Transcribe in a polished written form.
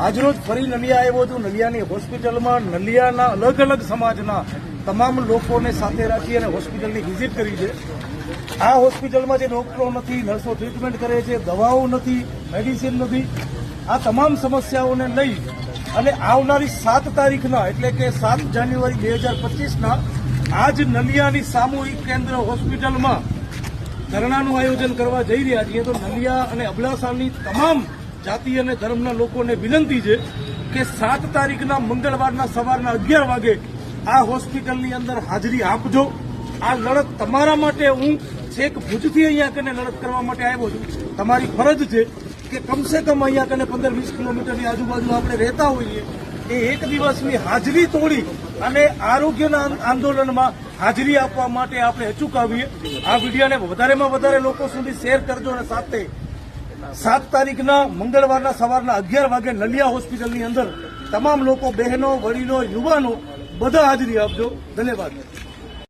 આજરોજ ફરી નલિયા આવ્યો છું. નલિયાની હોસ્પિટલમાં નલિયાના અલગ અલગ સમાજના તમામ લોકોને સાથે રાખી અને હોસ્પિટલની વિઝિટ કરી છે. આ હોસ્પિટલમાં જે ડોક્ટરો નથી, નર્સો ટ્રીટમેન્ટ કરે છે, દવાઓ નથી, મેડિસિન નથી, આ તમામ સમસ્યાઓને લઈ અને આવનારી 7 તારીખના એટલે કે 7 જાન્યુઆરી 2025ના આજ નલિયાની સામૂહિક કેન્દ્ર હોસ્પિટલમાં ધરણાનું આયોજન કરવા જઈ રહ્યા છીએ. તો નલિયા અને અબડાસાની તમામ જાતિ અને ધર્મના લોકોને વિનંતી છે કે 7 તારીખના મંગળવારના સવારના 11 વાગે આ હોસ્પિટલની અંદર હાજરી આપજો. આ લડત તમારા માટે હું છેક ભુજથી અહીંયા કને લડત કરવા માટે આવ્યો છું. તમારી ફરજ છે કે કમસે કમ અહીંયા કને 15-20 કિલોમીટરની આજુબાજુ આપણે રહેતા હોઈએ એ એક દિવસની હાજરી તોડી અને આરોગ્યના આંદોલનમાં હાજરી આપવા માટે આપણે અચૂક આવીએ. આ વિડીયોને વધારેમાં વધારે લોકો સુધી શેર કરજો અને સાથે 7 તારીખના મંગળવારના સવારના 11 વાગે નલિયા હોસ્પિટલની અંદર તમામ લોકો, બહેનો, વડીલો, યુવાનો બધા હાજરી આપજો. ધન્યવાદ.